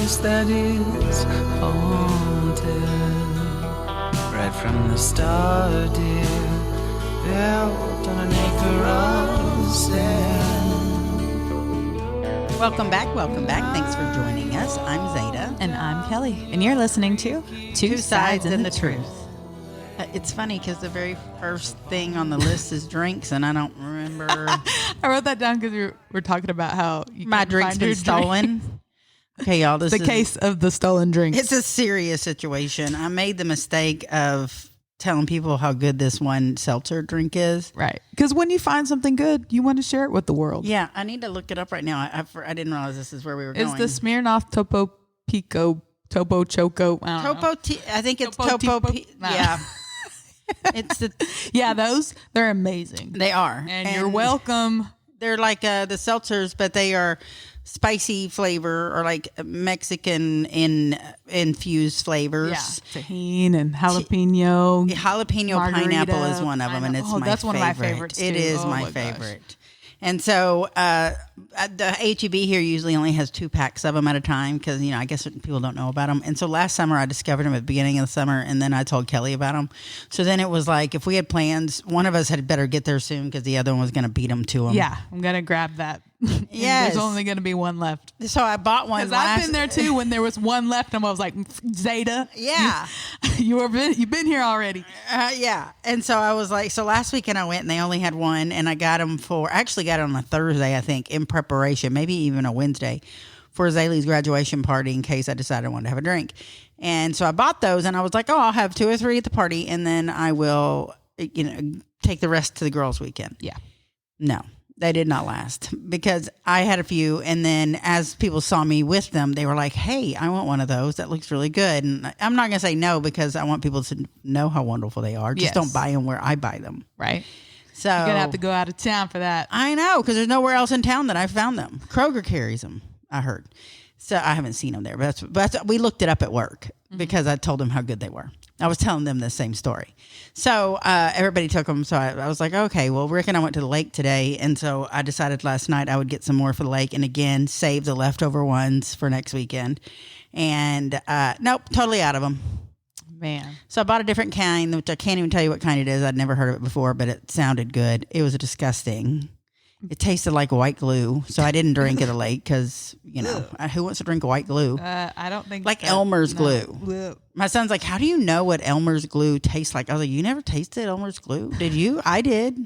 place that is haunted. Right from the start, dear, built on an acre of sand. Welcome back. Thanks for joining us. I'm Zada. And I'm Kelly. And you're listening to Two Sides and the Truth. It's funny because the very first thing on the list is drinks, and I don't remember. I wrote that down because we're talking about how my drink's been stolen. Okay, y'all, this is the case of the stolen drinks. It's a serious situation. I made the mistake of telling people how good this one seltzer drink is. Right. Because when you find something good, you want to share it with the world. Yeah, I need to look it up right now. I didn't realize this is where we were going. It's the Smirnoff Topo Pico, Topo Choco. I think it's Topo Pico. Yeah. It's they're amazing. They are. And you're welcome. They're like the seltzers, but they are spicy flavor or like Mexican infused flavors. Yeah, tahini and jalapeno. Jalapeno margarita. Pineapple is one of them, and it's that's one of my favorites. It is my favorite. Gosh. And so the HEB here usually only has 2 packs of them at a time because, I guess people don't know about them. And so last summer I discovered them at the beginning of the summer, and then I told Kelly about them. So then it was like if we had plans, one of us had better get there soon because the other one was going to beat them to them. Yeah, I'm going to grab that. Yes. There's only going to be one left. So I bought one. Because I've been there too when there was one left, and I was like, Zada. Yeah. You've been here already. Yeah. And so I was like, so last weekend I went and they only had one, and I got them I actually got it on a Thursday, I think, in preparation, maybe even a Wednesday for Zaley's graduation party in case I decided I wanted to have a drink. And so I bought those, and I was like, I'll have 2 or 3 at the party, and then I will, take the rest to the girls' weekend. Yeah. No. They did not last because I had a few, and then as people saw me with them, they were like, hey, I want one of those. That looks really good. And I'm not going to say no because I want people to know how wonderful they are. Just don't buy them where I buy them. Right. So you're going to have to go out of town for that. I know, because there's nowhere else in town that I found them. Kroger carries them, I heard. So I haven't seen them there, but we looked it up at work because I told them how good they were. I was telling them the same story. So everybody took them. So I was like, okay, well, Rick and I went to the lake today. And so I decided last night I would get some more for the lake and again, save the leftover ones for next weekend. And nope, totally out of them. Man. So I bought a different kind, which I can't even tell you what kind it is. I'd never heard of it before, but it sounded good. It was disgusting. It tasted like white glue, so I didn't drink at the lake because, who wants to drink white glue? I don't think like Elmer's glue. My son's like, how do you know what Elmer's glue tastes like? I was like, you never tasted Elmer's glue? Did you? I did.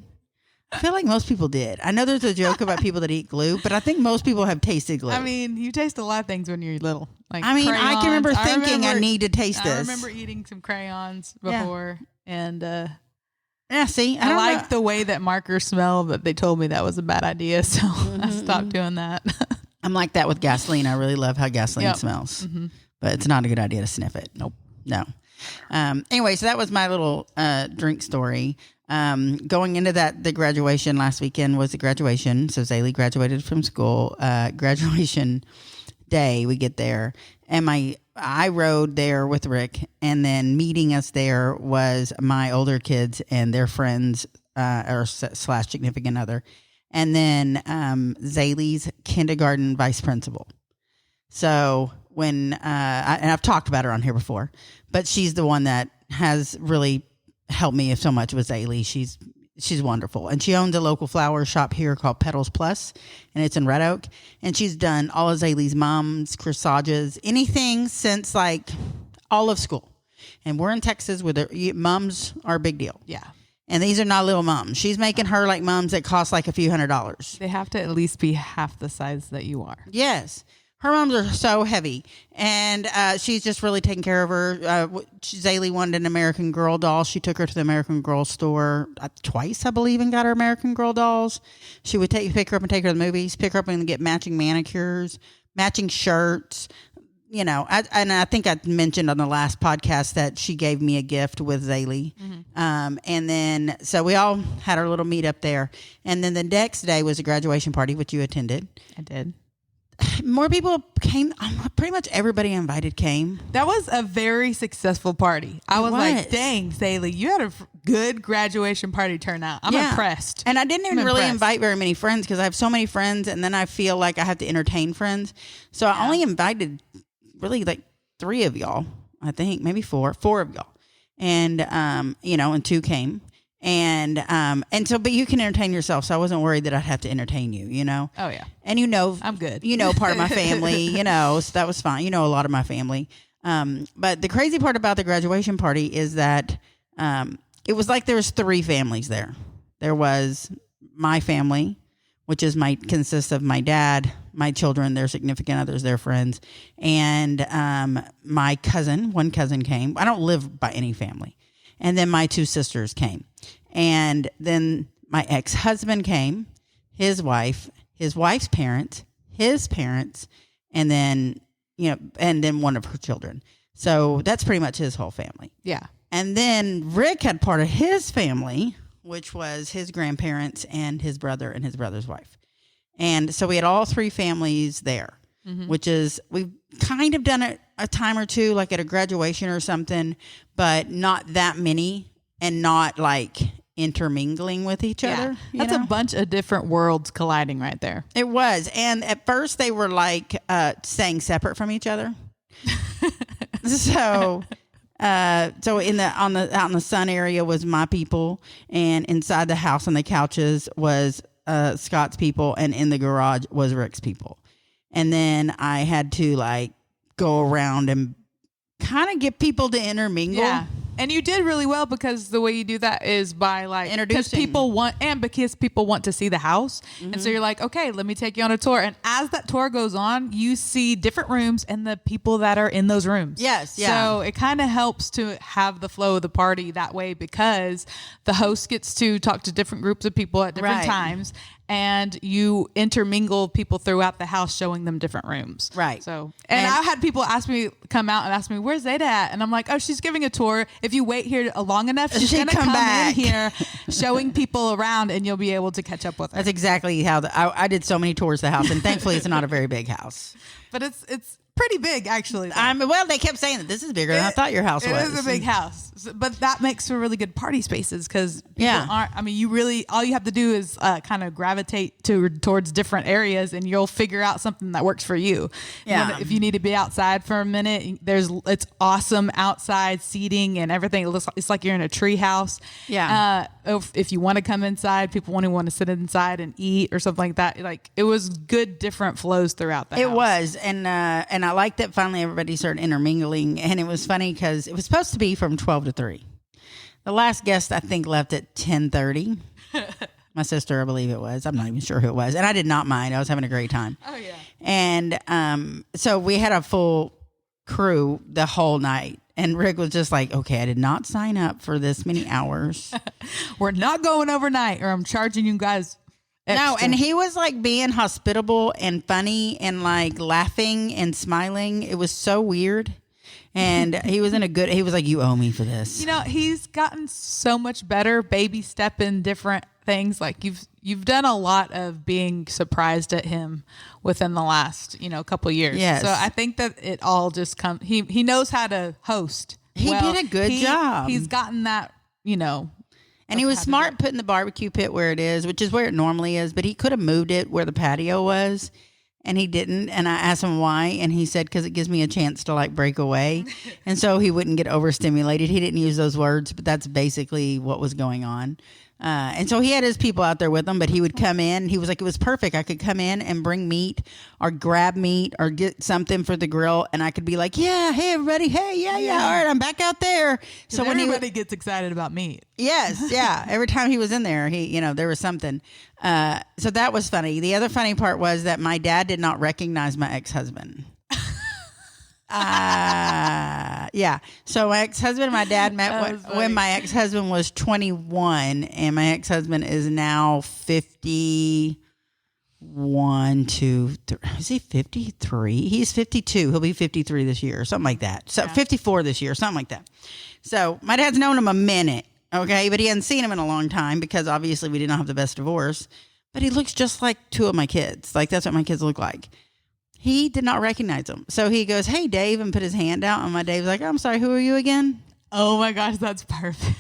I feel like most people did. I know there's a joke about people that eat glue, but I think most people have tasted glue. I mean, you taste a lot of things when you're little. Like crayons. I can remember thinking I need to taste this. I remember eating some crayons before, and yeah, see, I like the way that markers smell, but they told me that was a bad idea, so I stopped doing that. I'm like that with gasoline. I really love how gasoline smells, but it's not a good idea to sniff it. Nope. No. Anyway, so that was my little drink story. Going into the graduation last weekend was the graduation. So Zaley graduated from school. Graduation day, we get there, and I rode there with Rick, and then meeting us there was my older kids and their friends or / significant other, and then Zaley's kindergarten vice principal. So when and I've talked about her on here before, but she's the one that has really helped me so much with Zaley. She's wonderful. And she owns a local flower shop here called Petals Plus, and it's in Red Oak. And she's done all of Zaley's mom's corsages, anything since like all of school. And we're in Texas where mums are a big deal. Yeah. And these are not little mums. She's making her like mums that cost like a few $100s. They have to at least be half the size that you are. Yes. Her mums are so heavy, and she's just really taking care of her. Zaley wanted an American Girl doll. She took her to the American Girl store twice, I believe, and got her American Girl dolls. She would pick her up and take her to the movies, pick her up and get matching manicures, matching shirts. I think I mentioned on the last podcast that she gave me a gift with Zaley. And then, so we all had our little meet up there. And then the next day was a graduation party, which you attended. I did. More people came. Pretty much everybody invited came. That was a very successful party. I was like, dang, Zaley, you had a good graduation party turnout. I'm impressed. And I didn't even really invite very many friends because I have so many friends, and then I feel like I have to entertain friends. So I only invited really like 3 of y'all, I think, maybe 4 of y'all. And, and 2 came. And so, but you can entertain yourself. So I wasn't worried that I'd have to entertain you, Oh yeah. And I'm good. Part of my family, so that was fine. A lot of my family. But the crazy part about the graduation party is that, it was like there was 3 families there. There was my family, which consists of my dad, my children, their significant others, their friends, and my cousin. One cousin came. I don't live by any family. And then my 2 sisters came. And then my ex-husband came, his wife's parents, his parents, and then, and then one of her children. So that's pretty much his whole family. Yeah. And then Rick had part of his family, which was his grandparents and his brother and his brother's wife. And so we had all 3 families there, which is, we've kind of done it a time or two, like at a graduation or something, but not that many and not like intermingling with each other. That's a bunch of different worlds colliding right there. It was. And at first they were like staying separate from each other. So out in the sun area was my people, and inside the house on the couches was Scott's people, and in the garage was Rick's people. And then I had to like go around and kind of get people to intermingle. Yeah. And you did really well, because the way you do that is by like introducing. Because people want to see the house. And so you're like, okay, let me take you on a tour. And as that tour goes on, you see different rooms and the people that are in those rooms. Yes. Yeah. So it kind of helps to have the flow of the party that way, because the host gets to talk to different groups of people at different times. And you intermingle people throughout the house, showing them different rooms. Right. So, and I had people come out and ask me, where's Zada at? And I'm like, oh, she's giving a tour. If you wait here long enough, she's going to come back in here showing people around, and you'll be able to catch up with her. That's exactly how I did so many tours of the house, and thankfully it's not a very big house. But it's pretty big, actually. Well, they kept saying that this is bigger than I thought your house was. It is a big house. But that makes for really good party spaces, because all you have to do is kind of gravitate towards different areas, and you'll figure out something that works for you. Yeah. If you need to be outside for a minute, it's awesome outside seating and everything. It's like you're in a tree house. Yeah. If you want to come inside, people want to sit inside and eat or something like that. Like, it was good, different flows throughout the house. It was. And I liked that finally everybody started intermingling. And it was funny because it was supposed to be from 12 to 3. The last guest, I think, left at 10:30. My sister, I believe it was. I'm not even sure who it was. And I did not mind. I was having a great time. Oh, yeah. And so we had a full crew the whole night. And Rick was just like, okay, I did not sign up for this many hours. We're not going overnight, or I'm charging you guys extra. No, and he was like being hospitable and funny and like laughing and smiling. It was so weird. And he was like, you owe me for this. He's gotten so much better, baby step in different things. Like you've done a lot of being surprised at him within the last, couple years. Yes. So I think that it all just comes, he knows how to host. He did a good job. He's gotten that, And he was smart putting the barbecue pit where it is, which is where it normally is, but he could have moved it where the patio was. And he didn't. And I asked him why. And he said, because it gives me a chance to like break away. And so he wouldn't get overstimulated. He didn't use those words, but that's basically what was going on. And so he had his people out there with him, but he would come in. He was like, it was perfect. I could come in and bring meat or grab meat or get something for the grill. And I could be like, yeah, hey, everybody. Hey, yeah. All right, I'm back out there. So when everybody gets excited about meat. Yes. Yeah. Every time he was in there, there was something. So that was funny. The other funny part was that my dad did not recognize my ex-husband. Yeah. So my ex-husband and my dad met when my ex-husband was 21, and my ex-husband is now 51, 2, 3. Is he 53? He's 52. He'll be 53 this year, or something like that. So 54 this year, something like that. So my dad's known him a minute, okay, but he hadn't seen him in a long time because obviously we did not have the best divorce. But he looks just like 2 of my kids. Like that's what my kids look like. He did not recognize him. So he goes, hey, Dave, and put his hand out. And my Dave's like, I'm sorry, who are you again? Oh, my gosh, that's perfect.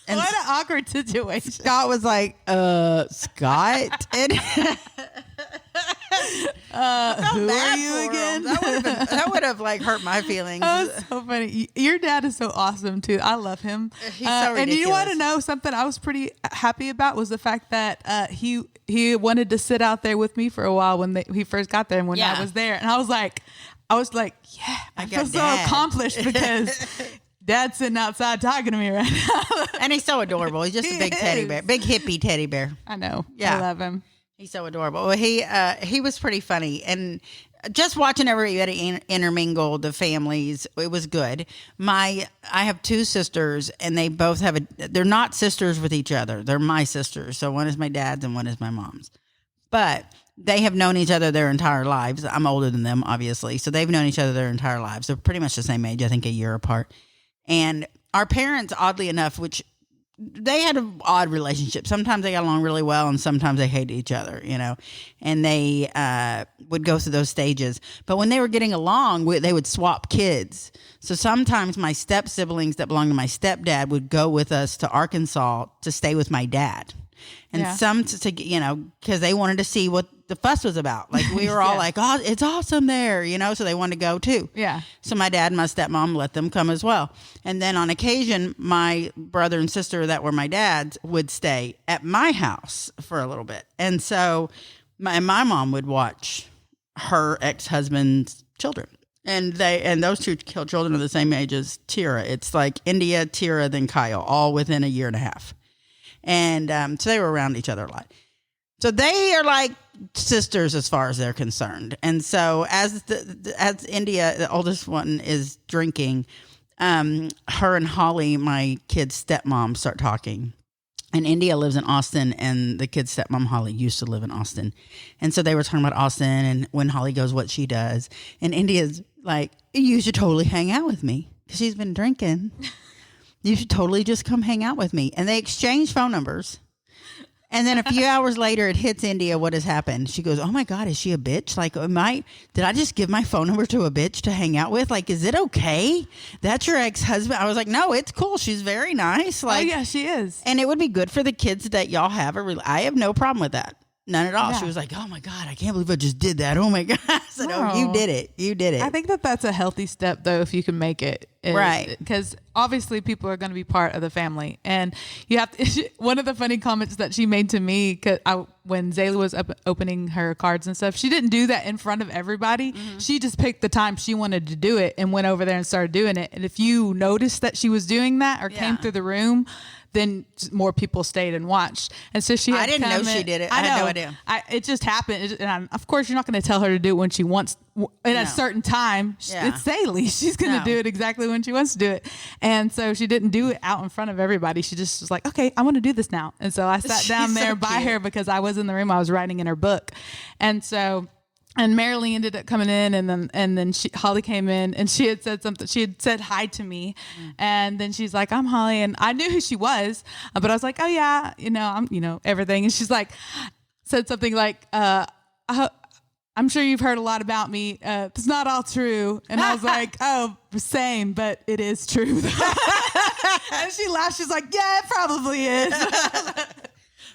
And what an awkward situation. Scott was like, Scott? And Who bad are you for again? him. That would have like hurt my feelings. That's so funny. Your dad is so awesome too. I love him. He's so ridiculous. And you want to know something I was pretty happy about was the fact that he wanted to sit out there with me for a while when he first got there and when I was there, and I was like, yeah, I feel so accomplished because Dad's sitting outside talking to me right now. And he's so adorable. He's just a big teddy bear, big hippie teddy bear. I know. Yeah. I love him. He's so adorable. Well, he was pretty funny, and just watching everybody intermingle the families, it was good. I have two sisters, and they both they're not sisters with each other. They're my sisters. So one is my dad's and one is my mom's. But they have known each other their entire lives. I'm older than them, obviously. So they've known each other their entire lives. They're pretty much the same age, I think a year apart. And our parents, oddly enough, which they had an odd relationship. Sometimes they got along really well, and sometimes they hated each other, and they would go through those stages. But when they were getting along, they would swap kids. So sometimes my step siblings that belonged to my stepdad would go with us to Arkansas to stay with my dad. And some because they wanted to see what the fuss was about. Like we were all like, oh, it's awesome there, so they wanted to go too. Yeah. So my dad and my stepmom let them come as well. And then on occasion, my brother and sister that were my dad's would stay at my house for a little bit. And so my mom would watch her ex-husband's children. And those two children are the same age as Tira. It's like India, Tira, then Kyle, all within a year and a half. And so they were around each other a lot. So they are like sisters as far as they're concerned. And so as India, the oldest one, is drinking, her and Holly, my kid's stepmom, start talking. And India lives in Austin, and the kid's stepmom, Holly, used to live in Austin. And so they were talking about Austin and when Holly goes, what she does. And India's like, you should totally hang out with me because she's been drinking. You should totally just come hang out with me. And they exchange phone numbers. And then a few hours later, it hits India what has happened. She goes, oh my God, is she a bitch? Like, did I just give my phone number to a bitch to hang out with? Like, is it okay? That's your ex-husband? I was like, no, it's cool. She's very nice. Like, oh yeah, she is. And it would be good for the kids that y'all have. I have no problem with that. None at all. Yeah. She was like, oh my God, I can't believe I just did that. Oh my God. I said, oh, you did it. You did it. I think that's a healthy step though, if you can make it. Right. Because obviously people are going to be part of the family. And you have to, one of the funny comments that she made to me, when Zaley was opening her cards and stuff, she didn't do that in front of everybody. Mm-hmm. She just picked the time she wanted to do it and went over there and started doing it. And if you noticed that she was doing that or came through the room, then more people stayed and watched. And so she had I didn't know she did it. I had no idea. It just happened. And of course, you're not going to tell her to do it when she wants at a certain time. It's Zaley. She's going to do it exactly when she wants to do it. And so she didn't do it out in front of everybody. She just was like, okay, I want to do this now. And so I sat down there by her because I was in the room. I was writing in her book. And so... And Marilee ended up coming in, and then Holly came in, and she had said something. She had said hi to me, and then she's like, "I'm Holly," and I knew who she was, but I was like, "Oh yeah, I'm everything." And she's like, said something like, "I'm sure you've heard a lot about me. It's not all true." And I was like, "Oh, same, but it is true." And she laughed. She's like, "Yeah, it probably is."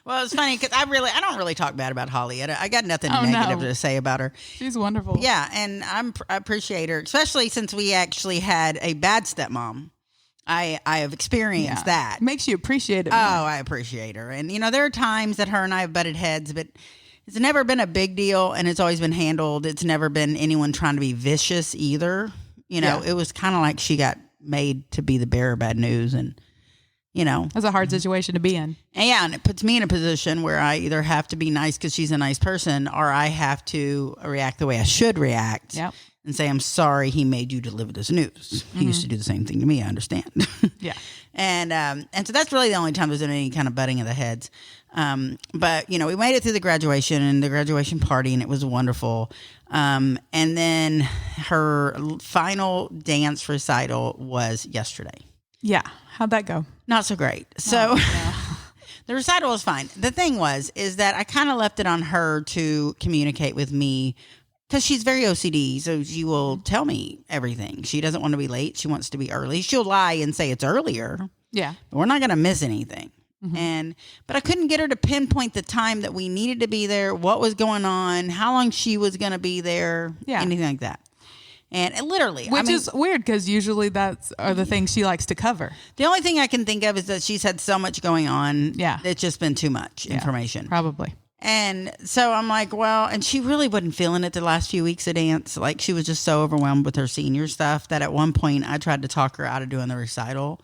Well, it's funny because I don't really talk bad about Holly. I got nothing negative to say about her. She's wonderful. Yeah, and I appreciate her, especially since we actually had a bad stepmom. I have experienced that. Makes you appreciate it more. Oh, I appreciate her. And, there are times that her and I have butted heads, but it's never been a big deal, and it's always been handled. It's never been anyone trying to be vicious either. It was kind of like she got made to be the bearer of bad news, and... That's a hard situation to be in. And it puts me in a position where I either have to be nice because she's a nice person, or I have to react the way I should react and say, I'm sorry he made you deliver this news. He used to do the same thing to me. I understand. Yeah. And so that's really the only time there's been any kind of butting of the heads. But, we made it through the graduation and the graduation party, and it was wonderful. And then her final dance recital was yesterday. Yeah. How'd that go? Not so great. So the recital was fine. The thing is that I kind of left it on her to communicate with me because she's very OCD. So she will tell me everything. She doesn't want to be late. She wants to be early. She'll lie and say it's earlier. Yeah. But we're not going to miss anything. But I couldn't get her to pinpoint the time that we needed to be there, what was going on, how long she was going to be there, anything like that. And literally, which is weird because usually are the things she likes to cover. The only thing I can think of is that she's had so much going on. Yeah. It's just been too much information. Probably. And so I'm like, well, and she really wasn't feeling it the last few weeks of dance. Like she was just so overwhelmed with her senior stuff that at one point I tried to talk her out of doing the recital.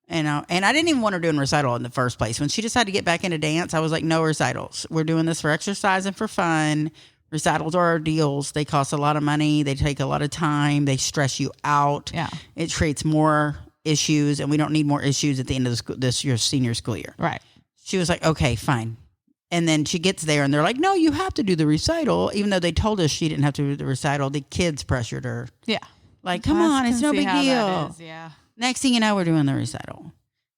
And I didn't even want her doing recital in the first place. When she decided to get back into dance, I was like, no recitals. We're doing this for exercise and for fun. Recitals are ordeals. They cost a lot of money. They take a lot of time. They stress you out. Yeah. It creates more issues, and we don't need more issues at the end of this year's senior school year. Right. She was like, okay, fine. And then she gets there, and they're like, no, you have to do the recital. Even though they told us she didn't have to do the recital, the kids pressured her. Yeah. Like, come on, it's no big deal. Yeah. Next thing you know, we're doing the recital.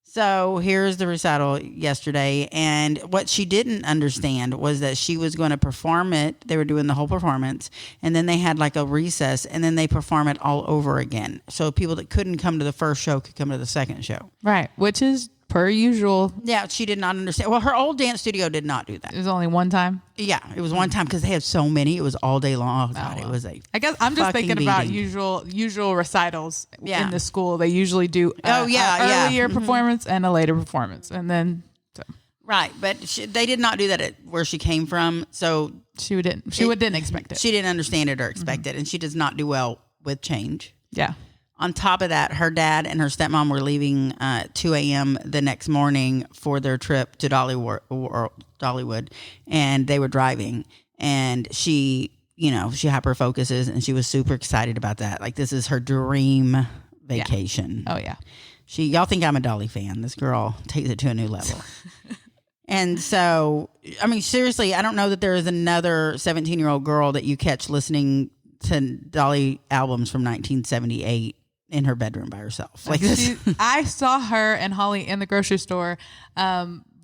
So here's the recital yesterday. And what she didn't understand was that she was going to perform it. They were doing the whole performance. And then they had like a recess. And then they perform it all over again. So people that couldn't come to the first show could come to the second show. Right. Which is per usual. Yeah, she did not understand. Well, her old dance studio did not do that. It was only one time? Yeah, it was one time because they had so many. It was all day long. Oh, God, it was I guess I'm just thinking about usual recitals in the school. They usually do earlier performance and a later performance. And then... Right, but they did not do that at where she came from. So she didn't expect it. She didn't understand it or expect it. And she does not do well with change. Yeah. On top of that, her dad and her stepmom were leaving at 2 a.m. the next morning for their trip to Dollywood, and they were driving. And she hyper focuses, and she was super excited about that. Like, this is her dream vacation. Yeah. Oh, yeah. Y'all think I'm a Dolly fan. This girl takes it to a new level. And so, I mean, seriously, I don't know that there is another 17-year-old girl that you catch listening to Dolly albums from 1978 in her bedroom by herself. Like this. I saw her and Holly in the grocery store.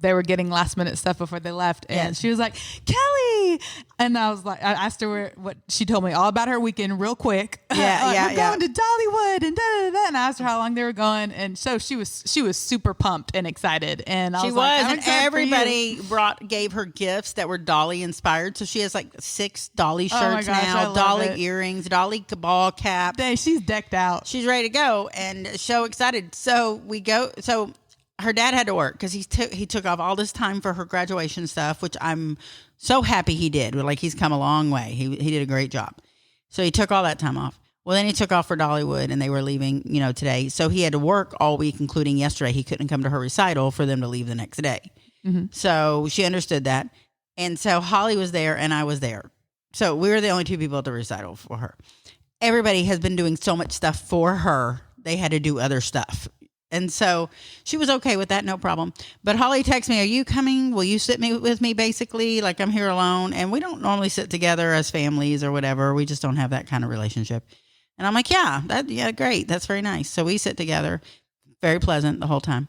They were getting last minute stuff before they left. And she was like, Kelly. And I was like, I asked her what she told me all about her weekend real quick. We're going to Dollywood and da-da-da-da. And I asked her how long they were going. And so she was super pumped and excited. And I was like, I'm excited everybody gave her gifts that were Dolly inspired. So she has like 6 Dolly shirts now, Dolly earrings, Dolly ball cap. Dang, she's decked out. She's ready to go and so excited. So we go. So her dad had to work because he took off all this time for her graduation stuff, which I'm so happy he did. Like, he's come a long way. He did a great job. So he took all that time off. Well, then he took off for Dollywood, and they were leaving, today. So he had to work all week, including yesterday. He couldn't come to her recital for them to leave the next day. Mm-hmm. So she understood that. And so Holly was there, and I was there. So we were the only 2 people at the recital for her. Everybody has been doing so much stuff for her. They had to do other stuff. And so she was okay with that, no problem. But Holly texted me, are you coming? Will you sit with me, basically? Like, I'm here alone. And we don't normally sit together as families or whatever. We just don't have that kind of relationship. And I'm like, yeah, great. That's very nice. So we sit together. Very pleasant the whole time.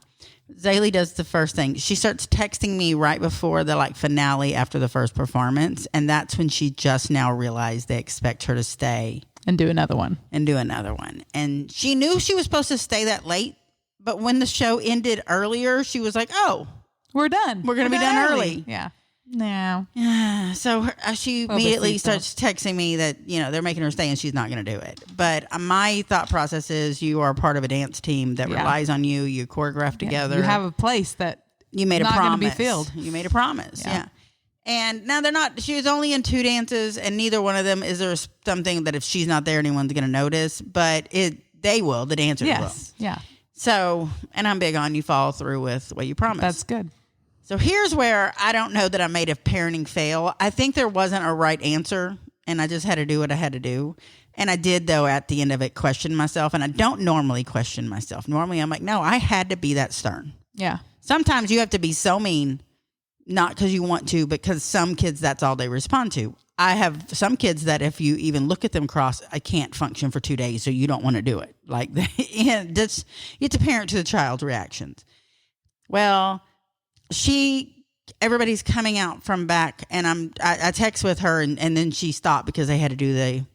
Zaley does the first thing. She starts texting me right before the finale after the first performance. And that's when she just now realized they expect her to stay. And do another one. And she knew she was supposed to stay that late. But when the show ended earlier, she was like, oh, we're done. We're going to be done early. Yeah. No. Yeah. So she immediately starts texting me that, they're making her stay and she's not going to do it. But my thought process is you are part of a dance team that relies on you. You choreograph together. You have a place that you made not a promise. Going to be filled. You made a promise. Yeah. And now they're not, she was only in 2 dances and neither one of them is there something that if she's not there, anyone's going to notice. But they will. The dancers will. Yeah. So, and I'm big on you follow through with what you promised. That's good. So here's where I don't know that I made a parenting fail. I think there wasn't a right answer, and I just had to do what I had to do. And I did, though, at the end of it, question myself. And I don't normally question myself. Normally, I'm like, no, I had to be that stern. Yeah. Sometimes you have to be so mean, not because you want to, but because some kids, that's all they respond to. I have some kids that if you even look at them cross, I can't function for 2 days, so you don't want to do it. Like, it's a parent to the child's reactions. Well, everybody's coming out from back, and I text with her, and then she stopped because they had to do the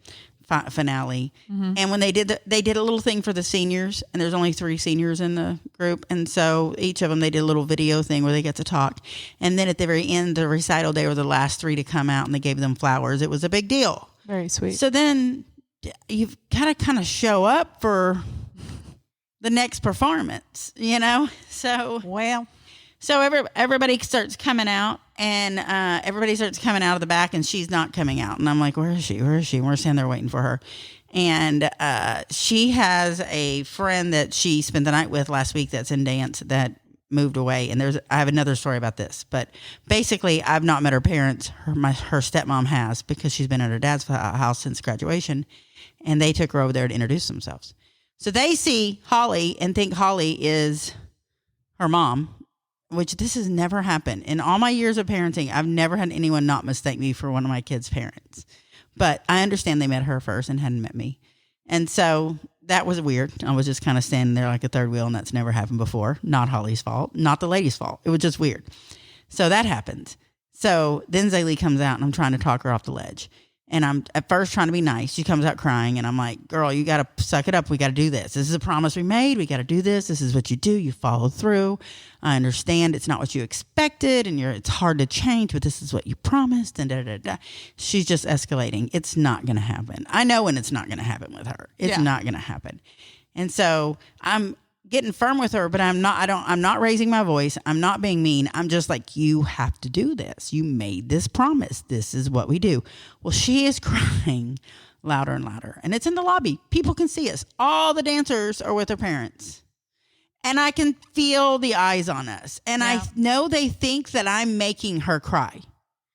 finale. And when they did a little thing for the seniors, and there's only 3 seniors in the group. And so each of them, they did a little video thing where they get to talk. And then at the very end, the recital, they were the last 3 to come out, and they gave them flowers. It was a big deal. Very sweet. So then you've got to kind of show up for the next performance, you know? So everybody starts coming out, and everybody starts coming out of the back, and she's not coming out. And I'm like, where is she? Where is she? And we're standing there waiting for her. And she has a friend that she spent the night with last week that's in dance that moved away. And I have another story about this. But basically, I've not met her parents. Her stepmom has, because she's been at her dad's house since graduation. And they took her over there to introduce themselves. So they see Holly and think Holly is her mom, which this has never happened. In all my years of parenting, I've never had anyone not mistake me for one of my kids' parents. But I understand they met her first and hadn't met me. And so that was weird. I was just kind of standing there like a third wheel, and that's never happened before. Not Holly's fault, not the lady's fault. It was just weird. So that happened. So then Zaley comes out, and I'm trying to talk her off the ledge. And I'm at first trying to be nice. She comes out crying, and I'm like, girl, you got to suck it up. We got to do this. This is a promise we made. We got to do this. This is what you do. You follow through. I understand it's not what you expected, and it's hard to change, but this is what you promised, and da-da-da-da. She's just escalating. It's not going to happen. I know when it's not going to happen with her. It's not going to happen. And so I'm getting firm with her, but I'm not raising my voice. I'm not being mean. I'm just like, you have to do this. You made this promise. This is what we do. Well, she is crying louder and louder, and it's in the lobby. People can see us. All the dancers are with their parents, and I can feel the eyes on us. And I know they think that I'm making her cry.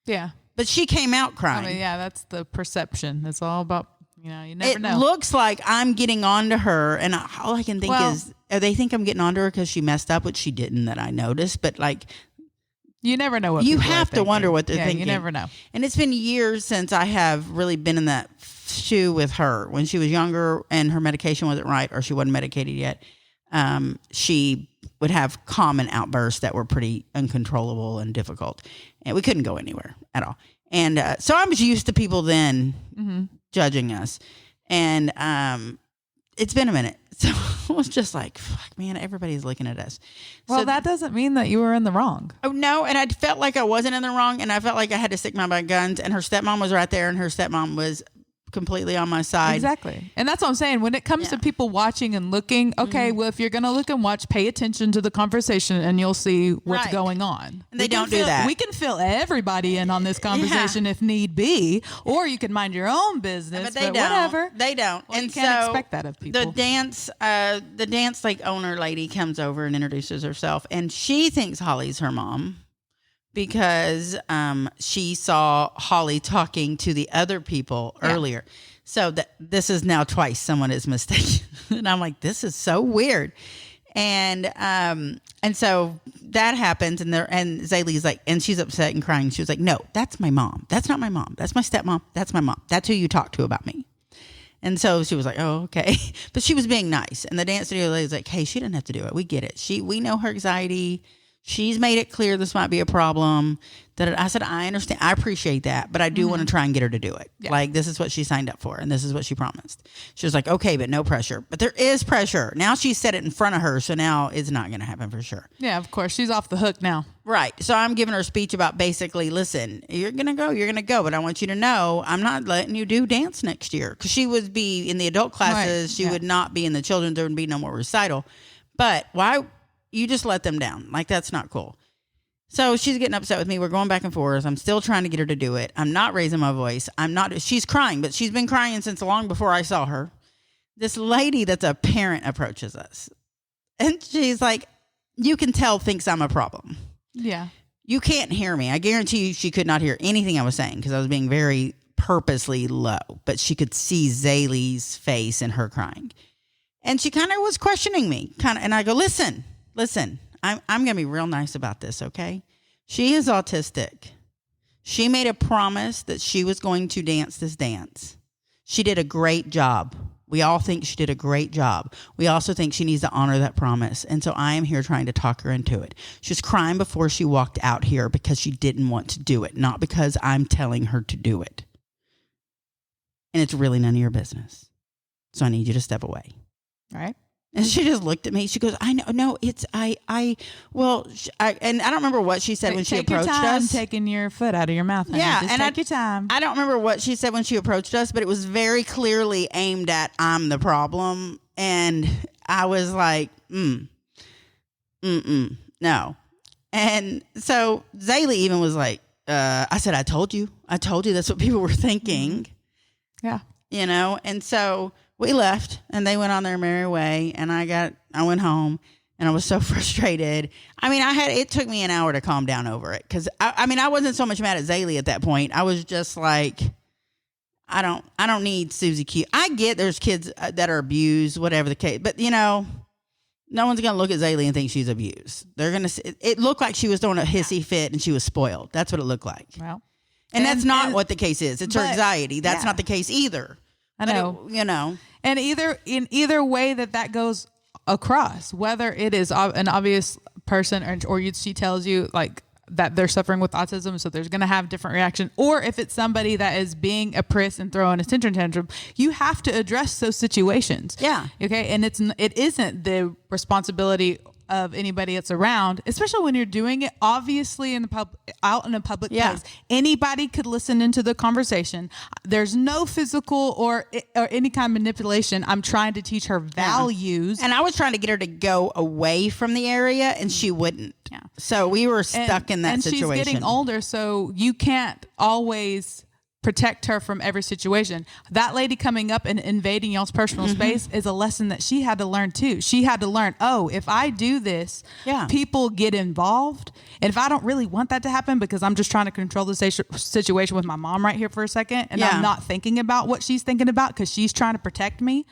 Yeah. But she came out crying. I mean, that's the perception. It's all about, you never know. It looks like I'm getting on to her, and all I can think is, they think I'm getting on to her because she messed up, which she didn't, that I noticed. But like, you never know what you have to wonder what they're thinking. You never know. And it's been years since I have really been in that shoe with her. When she was younger and her medication wasn't right, or she wasn't medicated yet, she would have common outbursts that were pretty uncontrollable and difficult, and we couldn't go anywhere at all. And so I was used to people then judging us, and it's been a minute. So it was just like, fuck, man, everybody's looking at us. Well, so that doesn't mean that you were in the wrong. Oh, no. And I felt like I wasn't in the wrong. And I felt like I had to stick my guns. And her stepmom was right there. And her stepmom was completely on my side. Exactly. And that's what I'm saying. When it comes to people watching and looking, okay, well, if you're going to look and watch, pay attention to the conversation, and you'll see what's going on. And they don't do that. We can fill everybody in on this conversation if need be, or you can mind your own business. But don't. Whatever. They don't. Well, and you can't expect that of people. The dance like owner lady comes over and introduces herself, and she thinks Holly's her mom, because she saw Holly talking to the other people earlier. So this is now twice someone is mistaken. And I'm like, this is so weird. And so that happens, and Zaley's like, and she's upset and crying. She was like, no, that's my mom. That's not my mom. That's my stepmom. That's my mom. That's who you talk to about me. And so she was like, oh, okay. But she was being nice. And the dance studio lady was like, hey, she didn't have to do it. We get it. We know her anxiety. She's made it clear this might be a problem. I said, I understand. I appreciate that, but I do want to try and get her to do it. Yeah. Like, this is what she signed up for, and this is what she promised. She was like, okay, but no pressure. But there is pressure. Now she said it in front of her, so now it's not going to happen for sure. Yeah, of course. She's off the hook now. Right. So I'm giving her a speech about basically, listen, you're going to go, but I want you to know I'm not letting you do dance next year. Because she would be in the adult classes. Right. She would not be in the children's. There would be no more recital. But why... You just let them down. Like, that's not cool. So she's getting upset with me. We're going back and forth. I'm still trying to get her to do it. I'm not raising my voice. She's crying, but she's been crying since long before I saw her. This lady that's a parent approaches us. And she's like, you can tell, thinks I'm a problem. Yeah. You can't hear me. I guarantee you she could not hear anything I was saying, because I was being very purposely low. But she could see Zaley's face and her crying. And she kind of was questioning me. And I go, Listen, I'm going to be real nice about this, okay? She is autistic. She made a promise that she was going to dance this dance. She did a great job. We all think she did a great job. We also think she needs to honor that promise. And so I am here trying to talk her into it. She was crying before she walked out here because she didn't want to do it, not because I'm telling her to do it. and it's really none of your business. So I need you to step away. Right. And she just looked at me. She goes, I know, no, it's, and I don't remember what she said when she approached us. Taking your foot out of your mouth. Honey. Yeah. Just and take your time. I don't remember what she said when she approached us, but it was very clearly aimed at, I'm the problem. And I was like, no. And so Zaley even was like, I said, I told you that's what people were thinking. Yeah. You know? And so we left and they went on their merry way, and I went home and I was so frustrated. I mean, it took me an hour to calm down over it. Cause I wasn't so much mad at Zaley at that point. I was just like, I don't need Susie Q. I get there's kids that are abused, whatever the case, but you know, no one's going to look at Zaley and think she's abused. They're going to, it looked like she was throwing a hissy fit and she was spoiled. That's what it looked like. Well, and that's not what the case is. It's her anxiety. That's not the case either. I know. You know. And in either way that goes across, whether it is an obvious person or she tells you like that they're suffering with autism, so there's going to have different reaction, or if it's somebody that is being a priss and throwing a tantrum, you have to address those situations. Yeah. Okay. And it isn't the responsibility of anybody that's around, especially when you're doing it obviously out in a public place. Anybody could listen into the conversation. There's no physical or any kind of manipulation. I'm trying to teach her values. And I was trying to get her to go away from the area, and she wouldn't. Yeah. So we were stuck in that situation. And she's getting older, so you can't always protect her from every situation. That lady coming up and invading y'all's personal space is a lesson that she had to learn too. She had to learn, if I do this, people get involved. And if I don't really want that to happen because I'm just trying to control the situation with my mom right here for a second, and I'm not thinking about what she's thinking about because she's trying to protect me.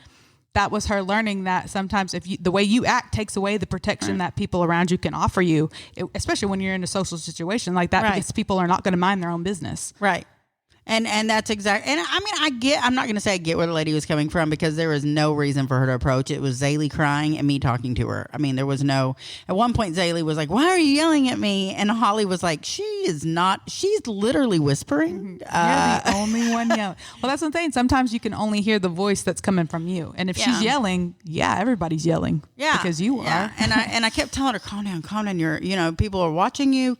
That was her learning that sometimes the way you act takes away the protection that people around you can offer you, especially when you're in a social situation like that, because people are not going to mind their own business. Right. And that's exactly, and I mean, I'm not going to say I get where the lady was coming from, because there was no reason for her to approach. It was Zaley crying and me talking to her. I mean, there was no, at one point Zaley was like, why are you yelling at me? And Holly was like, she's literally whispering. You're the only one yelling. Well, that's what I'm saying. Sometimes you can only hear the voice that's coming from you. And if she's yelling, everybody's yelling. Yeah. Because you are. And I kept telling her, calm down. People are watching you.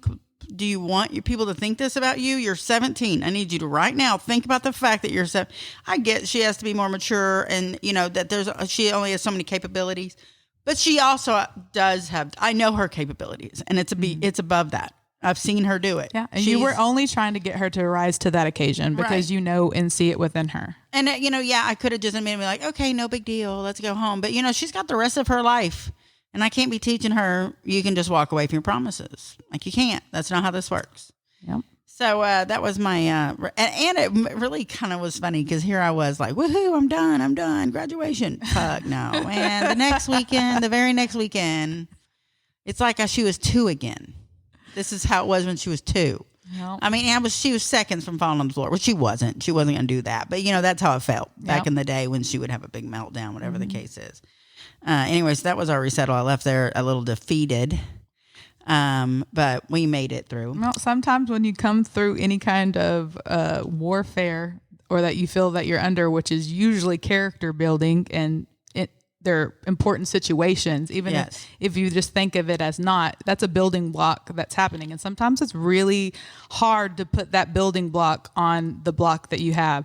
Do you want your people to think this about you? You're 17. I need you to right now think about the fact that you're 7. I get she has to be more mature, and that she only has so many capabilities, but she also does have. I know her capabilities, and it's above that. I've seen her do it. Yeah, and you were only trying to get her to rise to that occasion because you know and see it within her. And I could have just immediately like, okay, no big deal, let's go home. But she's got the rest of her life. And I can't be teaching her, you can just walk away from your promises. Like, you can't. That's not how this works. Yep. So that was my, and it really kind of was funny because here I was like, woohoo, I'm done, graduation. Fuck no. And the very next weekend, it's like she was 2 again. This is how it was when she was 2. Yep. I mean, she was seconds from falling on the floor, which she wasn't. She wasn't going to do that. But, that's how it felt back in the day when she would have a big meltdown, whatever the case is. Anyways, that was our resettle. I left there a little defeated, but we made it through. Well, sometimes when you come through any kind of warfare, or that you feel that you're under, which is usually character building, and they're important situations, even if you just think of it as not, that's a building block that's happening. And sometimes it's really hard to put that building block on the block that you have,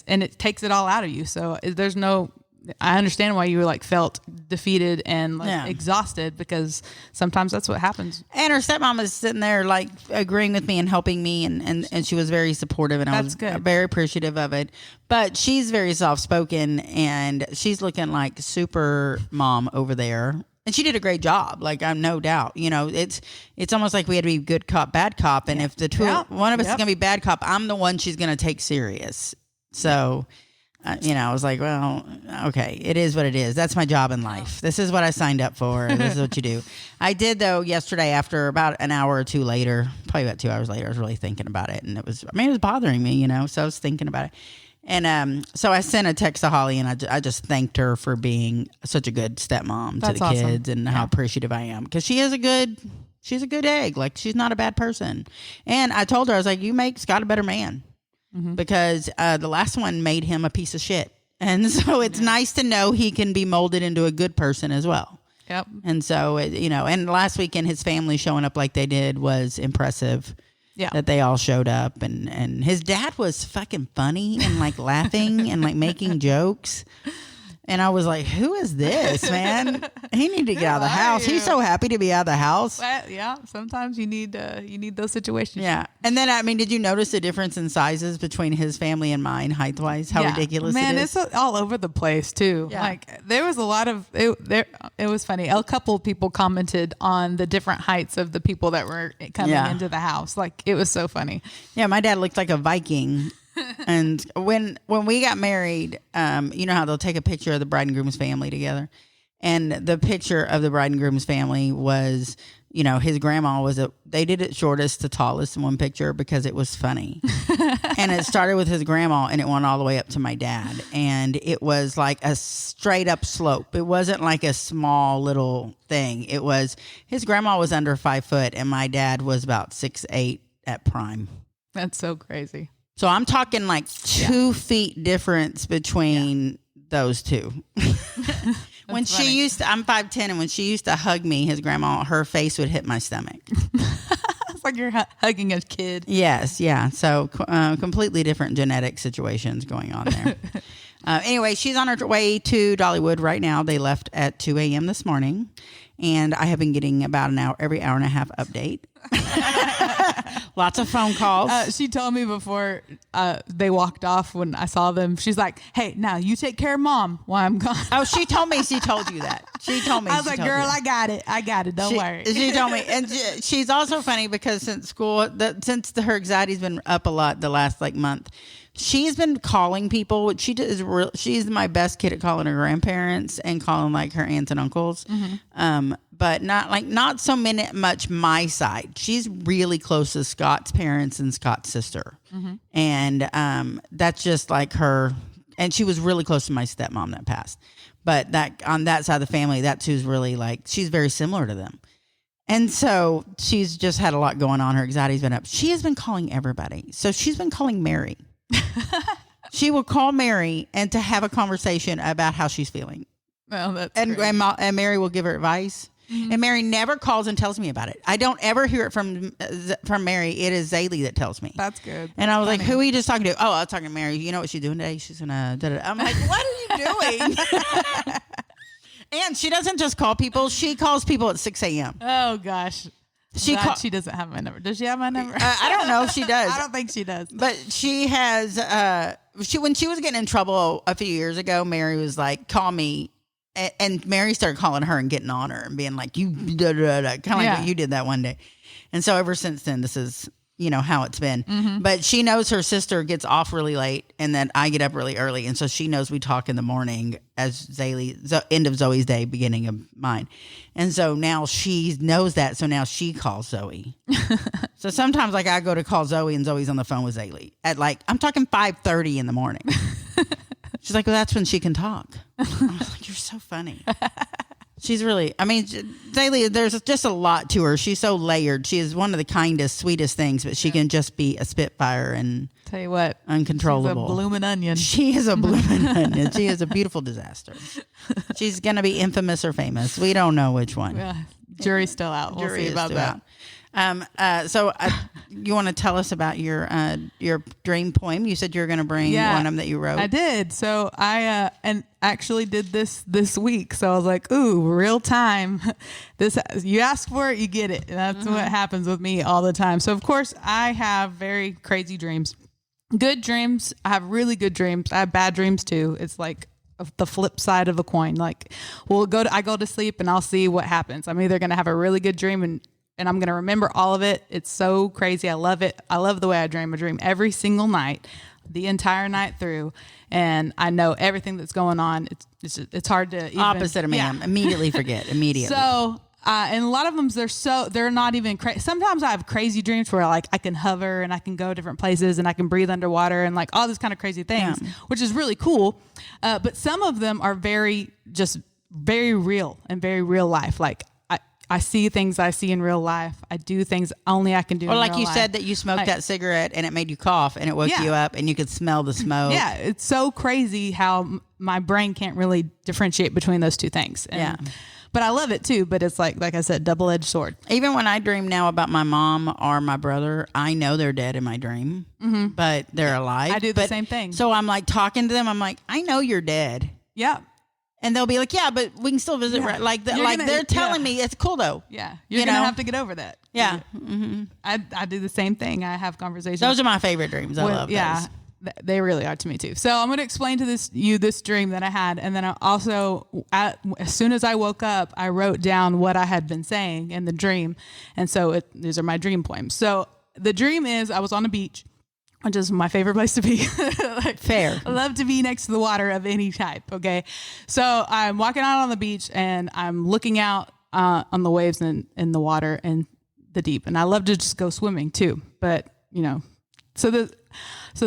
and it takes it all out of you. So I understand why you felt defeated and exhausted, because sometimes that's what happens. And her stepmom was sitting there agreeing with me and helping me, and she was very supportive, and I was very appreciative of it. But she's very soft-spoken, and she's looking like super mom over there. And she did a great job. I'm no doubt. It's almost like we had to be good cop, bad cop. And if one of us is going to be bad cop, I'm the one she's going to take serious. So... I was like, well, okay, it is what it is. That's my job in life. This is what I signed up for, and this is what you do. I did, though, yesterday after about an hour or two later, probably about 2 hours later, I was really thinking about it, and it was bothering me, so I was thinking about it. And so I sent a text to Holly, and I just thanked her for being such a good stepmom to the kids, and how appreciative I am, because she's a good egg. She's not a bad person. And I told her, I was like, you make Scott a better man. because the last one made him a piece of shit. And so it's nice to know he can be molded into a good person as well. Yep. And so, and last weekend his family showing up like they did was impressive. Yeah. That they all showed up, and his dad was fucking funny and like laughing and like making jokes. And I was like, who is this, man? He need to get out of the house. He's so happy to be out of the house. Well, yeah. Sometimes you need those situations. Yeah. And then, did you notice the difference in sizes between his family and mine, height-wise? How ridiculous it is? It's all over the place, too. Yeah. Like, there was a lot of... It was funny. A couple of people commented on the different heights of the people that were coming into the house. Like, it was so funny. Yeah, my dad looked like a Viking. And when we got married, you know how they'll take a picture of the bride and groom's family together, and the picture of the bride and groom's family was, his grandma they did it shortest to tallest in one picture because it was funny. And it started with his grandma and it went all the way up to my dad, and it was like a straight up slope. It wasn't like a small little thing. It was, his grandma was under 5 foot and my dad was about 6'8" at prime. That's so crazy. So I'm talking like 2 feet difference between those two. When she used to, I'm 5'10", and when she used to hug me, his grandma, her face would hit my stomach. It's like you're hugging a kid. Yes, yeah. So completely different genetic situations going on there. Anyway, she's on her way to Dollywood right now. They left at 2 a.m. this morning, and I have been getting about every hour and a half update. Lots of phone calls. She told me before they walked off when I saw them. She's like, "Hey, now you take care of Mom while I'm gone." Oh, she told me she told you that. She told me. I was like, "Girl, I got it. Don't worry." She told me, and she's also funny because since her anxiety's been up a lot the last month. She's been calling people. She's my best kid at calling her grandparents and calling her aunts and uncles. Mm-hmm. But not so much my side. She's really close to Scott's parents and Scott's sister. Mm-hmm. And that's just her. And she was really close to my stepmom that passed. But that on that side of the family, that's who's really she's very similar to them. And so she's just had a lot going on. Her anxiety's been up. She has been calling everybody. So she's been calling Mary. She will call Mary and to have a conversation about how she's feeling. Well, that's and Mary will give her advice. Mm-hmm. And Mary never calls and tells me about it. I don't ever hear it from Mary. It is Zaley that tells me. That's good. And I was like, who are you just talking to? Oh, I was talking to Mary. You know what she's doing today? She's gonna da-da-da. I'm like, what are you doing? And she doesn't just call people. She calls people at 6 a.m. Oh, gosh. She doesn't have my number. Does she have my number? I don't know if she does. I don't think she does. But she has. When she was getting in trouble a few years ago, Mary was like, "Call me," and Mary started calling her and getting on her and being like, "You da da da," kind of like what you did that one day. And so ever since then, this is how it's been. Mm-hmm. But she knows her sister gets off really late, and then I get up really early, and so she knows we talk in the morning as end of Zoe's day, beginning of mine. And so now she knows that, so now she calls Zoe. So sometimes I go to call Zoe and Zoe's on the phone with Zaley at I'm talking 5:30 in the morning. She's like, well, that's when she can talk. I was like, you're so funny. She's really, Zaley, there's just a lot to her. She's so layered. She is one of the kindest, sweetest things, but she can just be a spitfire and tell you what, uncontrollable. She's a blooming onion. She is a blooming onion. She is a beautiful disaster. She's going to be infamous or famous. We don't know which one. Jury's still out. We'll see about that. So you want to tell us about your dream poem? You said you were going to bring one of them that you wrote. I did. So I and actually did this week. So I was like, ooh, real time. This, you ask for it, you get it. That's what happens with me all the time. So of course I have very crazy dreams. Good dreams. I have really good dreams. I have bad dreams too. It's like the flip side of a coin. I go to sleep and I'll see what happens. I'm either going to have a really good dream and I'm going to remember all of it. It's so crazy. I love it. I love the way I dream. I dream every single night, the entire night through. And I know everything that's going on. It's hard to even... Opposite of me. Yeah. Immediately forget. Immediately. So, and a lot of them, they're not even crazy. Sometimes I have crazy dreams where I can hover and I can go different places and I can breathe underwater and all these kind of crazy things, which is really cool. But some of them are very real and very real life. I see things I see in real life. I do things only I can do. Or in like real you life. said that you smoked that cigarette and it made you cough and it woke you up and you could smell the smoke. Yeah, it's so crazy how my brain can't really differentiate between those two things. And, but I love it too. But it's like I said, double-edged sword. Even when I dream now about my mom or my brother, I know they're dead in my dream, but they're alive. I do the same thing. So I'm like talking to them. I'm like, I know you're dead. Yeah. And they'll be like, yeah, but we can still visit. Yeah. Right? Like they're telling me it's cool though. Yeah. You're going to have to get over that. Yeah. I do the same thing. I have conversations. Those are my favorite dreams. I love those. They really are to me too. So I'm going to explain to this dream that I had. And then I also, as soon as I woke up, I wrote down what I had been saying in the dream. And so these are my dream poems. So the dream is I was on a beach, which is my favorite place to be. Fair. I love to be next to the water of any type. Okay. So I'm walking out on the beach and I'm looking out on the waves in the water and the deep. And I love to just go swimming too. But, so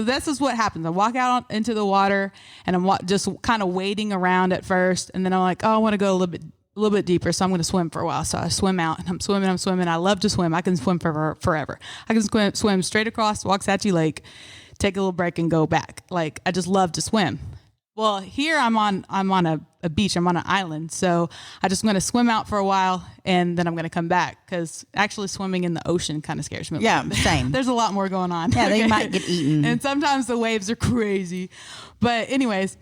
this is what happens. I walk out into the water and I'm just kind of wading around at first. And then I'm like, oh, I want to go a little bit deeper. So I'm going to swim for a while. So I swim out and I'm swimming. I love to swim. I can swim forever. I can swim straight across Waxahachie Lake, take a little break and go back. Like, I just love to swim. Well, here I'm on a beach. I'm on an island. So I just going to swim out for a while and then I'm going to come back because actually swimming in the ocean kind of scares me. Yeah, same. There's a lot more going on. Yeah, they might get eaten. And sometimes the waves are crazy. But anyways,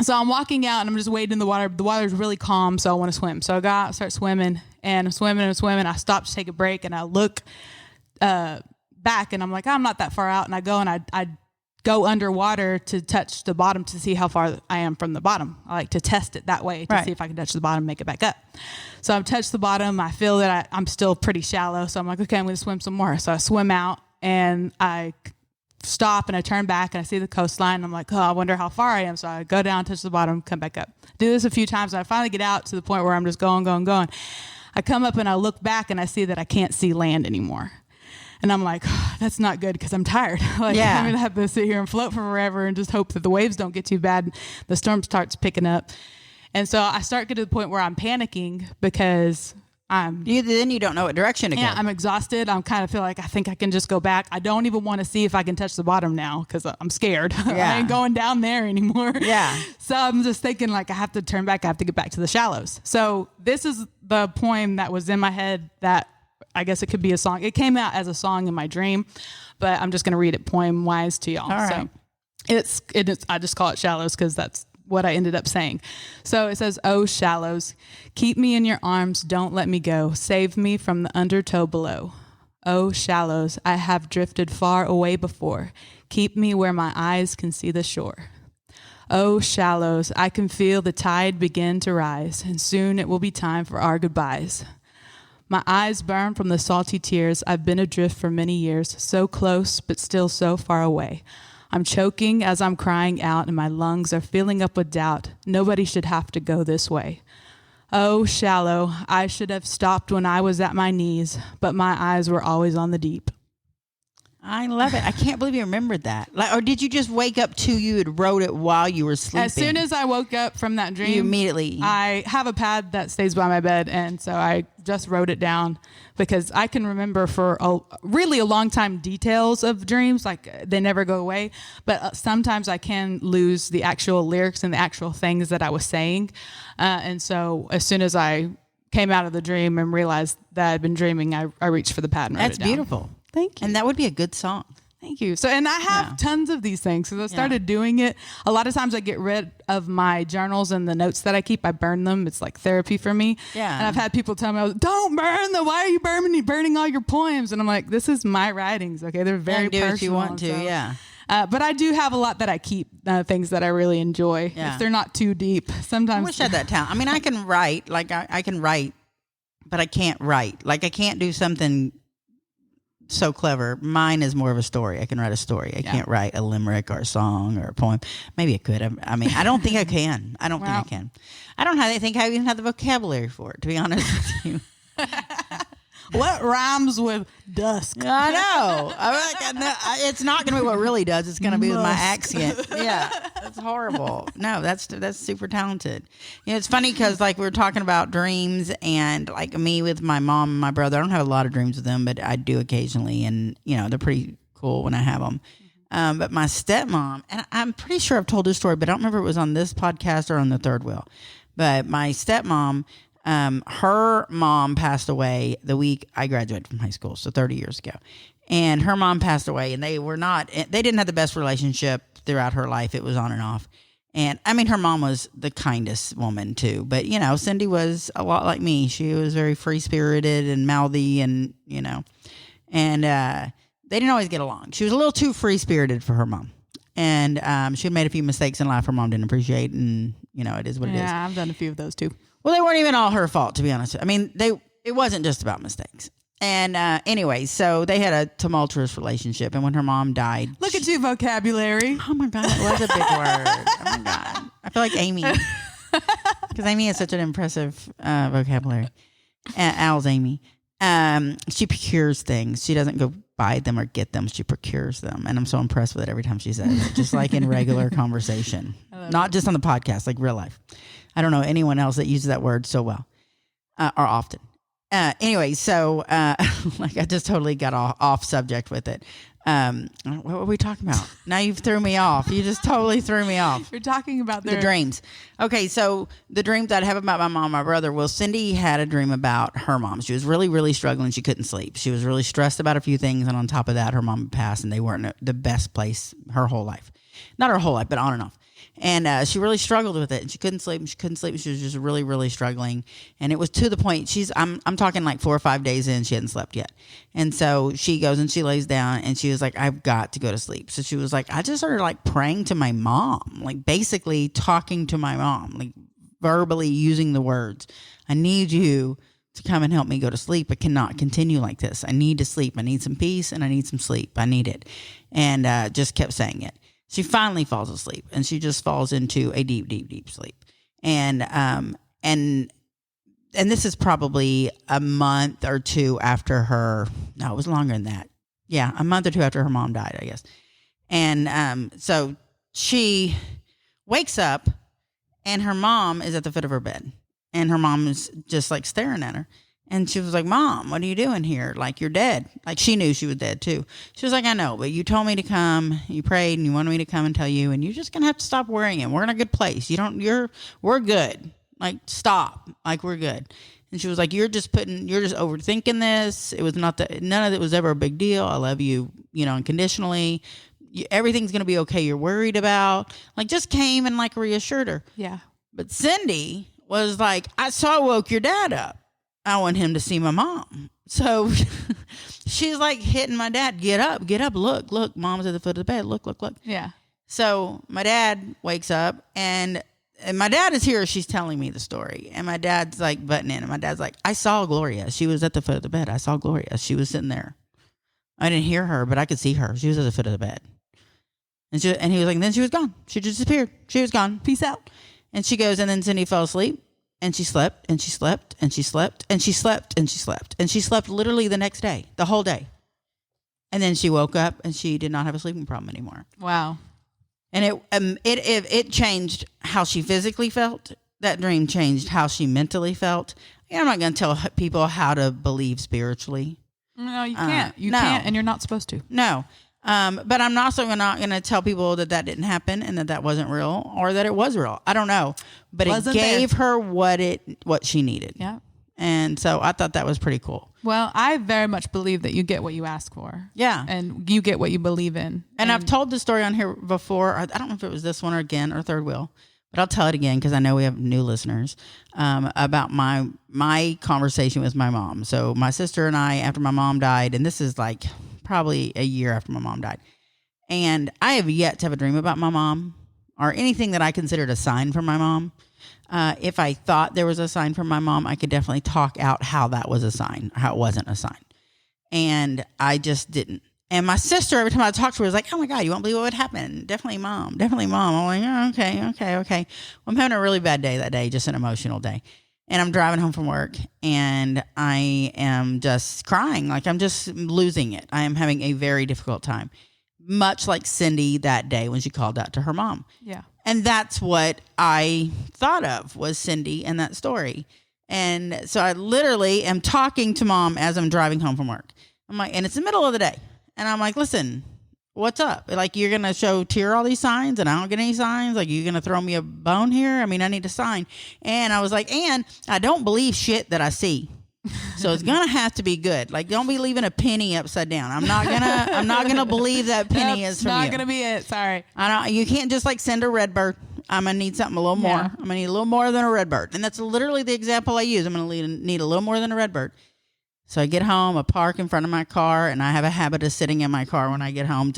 so I'm walking out and I'm just wading in the water. The water's really calm, so I want to swim. So I go out, start swimming, and I'm swimming. I stop to take a break and I look back and I'm like, I'm not that far out. And I go and I go underwater to touch the bottom to see how far I am from the bottom. I like to test it that way to see if I can touch the bottom, make it back up. So I've touched the bottom. I feel that I'm still pretty shallow. So I'm like, okay, I'm going to swim some more. So I swim out and I stop and I turn back and I see the coastline. And I'm like, oh, I wonder how far I am. So I go down, touch the bottom, come back up. Do this a few times. And I finally get out to the point where I'm just going. I come up and I look back and I see that I can't see land anymore. And I'm like, oh, that's not good because I'm tired. I'm going to have to sit here and float for forever and just hope that the waves don't get too bad. The storm starts picking up. And so I start getting to the point where I'm panicking because then you don't know what direction to go. Yeah, I'm exhausted. I'm kind of feel like I think I can just go back. I don't even want to see if I can touch the bottom now because I'm scared. Yeah. I ain't going down there anymore. Yeah. So I'm just thinking like I have to turn back. I have to get back to the shallows. So this is the poem that was in my head that I guess it could be a song. It came out as a song in my dream, but I'm just going to read it poem wise to y'all. All right. So it is, I just call it shallows because that's what I ended up saying. So it says, oh, shallows, keep me in your arms. Don't let me go. Save me from the undertow below. Oh, shallows, I have drifted far away before. Keep me where my eyes can see the shore. Oh, shallows, I can feel the tide begin to rise, and soon it will be time for our goodbyes. My eyes burn from the salty tears. I've been adrift for many years, so close, but still so far away. I'm choking as I'm crying out, and my lungs are filling up with doubt. Nobody should have to go this way. Oh, shallow, I should have stopped when I was at my knees, but my eyes were always on the deep. I love it. I can't believe you remembered that. Or did you just wake up to you and wrote it while you were sleeping? As soon as I woke up from that dream, you immediately. I have a pad that stays by my bed, and so I just wrote it down because I can remember for a long time details of dreams, like they never go away. But sometimes I can lose the actual lyrics and the actual things that I was saying, and so as soon as I came out of the dream and realized that I'd been dreaming, I reached for the pad and wrote it down. That's beautiful. Thank you. And that would be a good song. Thank you. So, and I have tons of these things. So I started doing it. A lot of times I get rid of my journals and the notes that I keep. I burn them. It's like therapy for me. Yeah. And I've had people tell me, don't burn them. Why are you burning all your poems? And I'm like, this is my writings. Okay. They're very personal. Do what you want to. So, yeah. But I do have a lot that I keep, things that I really enjoy. Yeah. If they're not too deep. Sometimes. I wish I had that talent. I mean, I can write. Like I can write, but I can't write. Like I can't do something so clever. Mine is more of a story. I can write a story. I can't write a limerick or a song or a poem. Maybe I could. I mean, I don't think I can. I don't think I can. I don't think I even have the vocabulary for it, to be honest with you. What rhymes with dusk? I know. It's not going to be what really does. It's going to be with my accent. Yeah, that's horrible. No, that's super talented. You know, it's funny because like we were talking about dreams, and like me with my mom and my brother, I don't have a lot of dreams with them, but I do occasionally, and you know they're pretty cool when I have them. But my stepmom, and I'm pretty sure I've told this story, but I don't remember if it was on this podcast or on the Third Wheel. But my stepmom, her mom passed away the week I graduated from high school, so 30 years ago. And her mom passed away, and they didn't have the best relationship throughout her life. It was on and off. And I mean, her mom was the kindest woman too. But, you know, Cindy was a lot like me. She was very free spirited and mouthy, and, you know, and they didn't always get along. She was a little too free spirited for her mom. And she had made a few mistakes in life her mom didn't appreciate. And, you know, it is what it is. Yeah, I've done a few of those too. Well, they weren't even all her fault, to be honest. I mean, it wasn't just about mistakes. And anyway, so they had a tumultuous relationship. And when her mom died... Look at your vocabulary. Oh, my God. It was a big word. Oh, my God. I feel like Amy. Because Amy has such an impressive vocabulary. Al's Amy. She procures things. She doesn't go buy them or get them. She procures them. And I'm so impressed with it every time she says it. Just like in regular conversation. Not just on the podcast, like real life. I don't know anyone else that uses that word so well or often. Anyway, so like I just totally got off subject with it. What were we talking about? Now you've threw me off. You just totally threw me off. You're talking about the dreams. Okay, so the dreams that I have about my mom and my brother. Well, Cindy had a dream about her mom. She was really, really struggling. She couldn't sleep. She was really stressed about a few things. And on top of that, her mom passed, and they weren't the best place her whole life. Not her whole life, but on and off. And she really struggled with it. And she couldn't sleep. She was just really, really struggling. And it was to the point I'm talking like 4 or 5 days in, she hadn't slept yet. And so she goes and she lays down, and she was like, I've got to go to sleep. So she was like, I just started like praying to my mom, like basically talking to my mom, like verbally using the words, I need you to come and help me go to sleep. I cannot continue like this. I need to sleep. I need some peace, and I need some sleep. I need it. And just kept saying it. She finally falls asleep, and she just falls into a deep, deep, deep sleep. And this is probably a month or two after her. No, it was longer than that. Yeah, a month or two after her mom died, I guess. And so she wakes up, and her mom is at the foot of her bed, and her mom is just like staring at her. And she was like, Mom, what are you doing here? Like, you're dead. Like, she knew she was dead, too. She was like, I know, but you told me to come. You prayed, and you wanted me to come and tell you, and you're just going to have to stop worrying it. We're in a good place. We're good. Like, stop. Like, we're good. And she was like, you're just overthinking this. It was none of it was ever a big deal. I love you, unconditionally. Everything's going to be okay. You're worried about. Like, just came and, like, reassured her. Yeah. But Cindy was like, I woke your dad up. I want him to see my mom. So she's like hitting my dad. Get up, look, mom's at the foot of the bed. Look. Yeah. So my dad wakes up, and my dad is here. She's telling me the story, and my dad's like butting in, and my dad's like, I saw Gloria. She was at the foot of the bed. I saw Gloria. She was sitting there. I didn't hear her, but I could see her. She was at the foot of the bed. And he was like, and then she was gone. She just disappeared. She was gone. Peace out. And she goes, and then Cindy fell asleep. And she slept, and she slept, and she slept, and she slept, and she slept. And she slept literally the next day, the whole day. And then she woke up, and she did not have a sleeping problem anymore. Wow. And it changed how she physically felt. That dream changed how she mentally felt. I'm not going to tell people how to believe spiritually. No, you can't. You can't, and you're not supposed to. No. But I'm also not going to tell people that didn't happen and that wasn't real, or that it was real. I don't know, but it gave her what she needed. Yeah. And so I thought that was pretty cool. Well, I very much believe that you get what you ask for. Yeah. And you get what you believe in. And I've told the story on here before. I don't know if it was this one or Third Wheel, but I'll tell it again because I know we have new listeners, about my conversation with my mom. So my sister and I, after my mom died, and this is like probably a year after my mom died. And I have yet to have a dream about my mom or anything that I considered a sign from my mom. If I thought there was a sign from my mom, I could definitely talk out how that was a sign, how it wasn't a sign. And I just didn't. And my sister, every time I talked to her, was like, oh my God, you won't believe what would happen. Definitely mom. I'm like, oh, okay. Well, I'm having a really bad day that day, just an emotional day. And I'm driving home from work, and I am just crying. Like, I'm just losing it. I am having a very difficult time, much like Cindy that day when she called out to her mom. Yeah. And that's what I thought of, was Cindy and that story. And so I literally am talking to Mom as I'm driving home from work. I'm like, and it's the middle of the day. And I'm like, listen, what's up? Like, you're going to show Tyr all these signs and I don't get any signs? Like, you're going to throw me a bone here? I mean, I need a sign. And I was like, and I don't believe shit that I see. So it's going to have to be good. Like, don't be leaving a penny upside down. I'm not going to believe that penny is from you. Not going to be it. Sorry. You can't just like send a red bird. I'm going to need something a little more. I'm going to need a little more than a red bird. And that's literally the example I use. I'm going to need a little more than a red bird. So I get home, I park in front of my car, and I have a habit of sitting in my car when I get home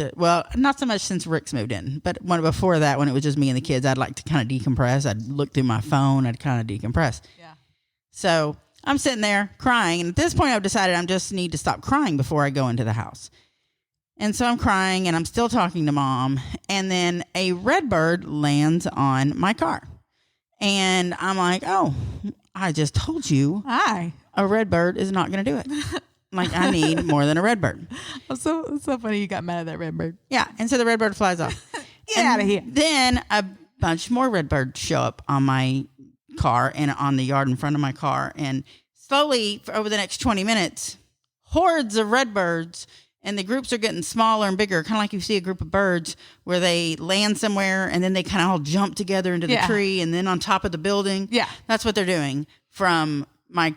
not so much since Rick's moved in, but before that, when it was just me and the kids, I'd like to kind of decompress. I'd look through my phone. I'd kind of decompress. Yeah. So I'm sitting there crying. And at this point, I've decided I just need to stop crying before I go into the house. And so I'm crying, and I'm still talking to Mom. And then a red bird lands on my car. And I'm like, oh, I just told you. Hi. A red bird is not going to do it. Like, I need more than a red bird. It's so funny you got mad at that red bird. Yeah. And so the red bird flies off. Get out of here. Then a bunch more red birds show up on my car and on the yard in front of my car. And slowly, over the next 20 minutes, hordes of red birds, and the groups are getting smaller and bigger, kind of like you see a group of birds where they land somewhere and then they kind of all jump together into the tree and then on top of the building. Yeah. That's what they're doing, from my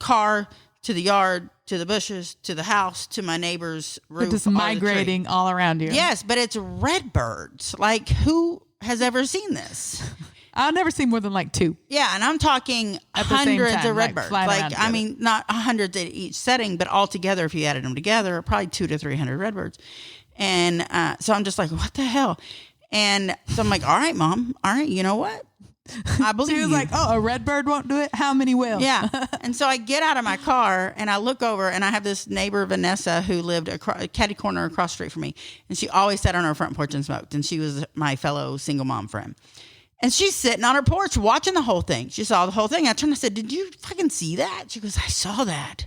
car to the yard to the bushes to the house to my neighbor's roof. They're just migrating all around you. Yes, but it's red birds. Like, who has ever seen this? I've never seen more than like 2. Yeah, and I'm talking at the same hundreds time, of red birds. Like, I mean, not hundreds at each setting, but all together, if you added them together, probably 200 to 300 red birds. And so I'm just like, what the hell? And so I'm like, all right, Mom. All right, you know what? I believe She was you. like, oh, a red bird won't do it? How many will? Yeah. And so I get out of my car and I look over, and I have this neighbor, Vanessa, who lived catty corner across the street from me. And she always sat on her front porch and smoked. And she was my fellow single mom friend. And she's sitting on her porch watching the whole thing. She saw the whole thing. I turned and I said, did you fucking see that? She goes, I saw that.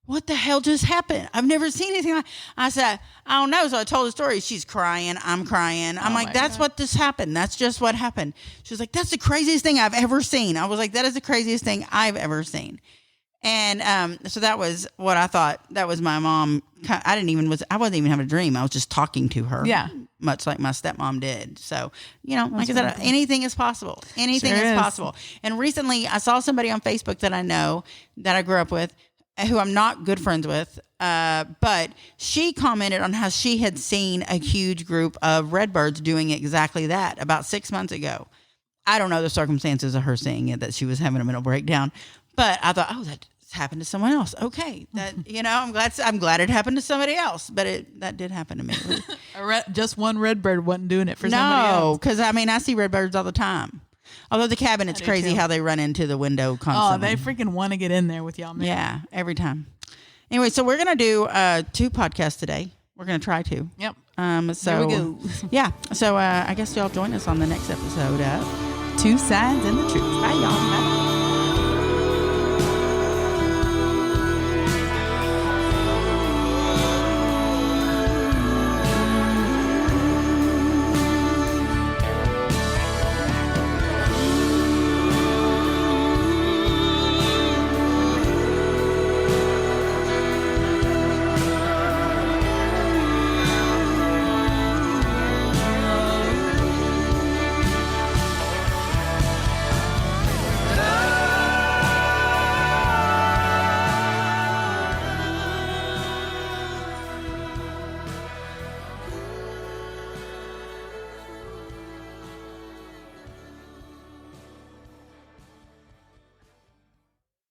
What the hell just happened? I've never seen anything like. I said, I don't know. So I told the story. She's crying. I'm crying. I'm like, that's what just happened. That's just what happened. She was like, that's the craziest thing I've ever seen. I was like, that is the craziest thing I've ever seen. And so that was what I thought. That was my mom. I wasn't even having a dream. I was just talking to her. Yeah. Much like my stepmom did. So, like I said, anything is possible. Anything is possible. And recently I saw somebody on Facebook that I know, that I grew up with, who I'm not good friends with, but she commented on how she had seen a huge group of redbirds doing exactly that about 6 months ago. I don't know the circumstances of her seeing it, that she was having a mental breakdown, but I thought, oh, that happened to someone else. Okay, that I'm glad it happened to somebody else, but that did happen to me. Just one red bird wasn't doing it for somebody else. No, because I see redbirds all the time. Although the cabinet's crazy how they run into the window constantly. Oh, they freaking want to get in there with y'all, man. Yeah, every time. Anyway, so we're going to do 2 podcasts today. We're going to try to. Yep. So Here we go. Yeah. So I guess y'all join us on the next episode of 2 Sides and the Truth. Bye, y'all. Bye.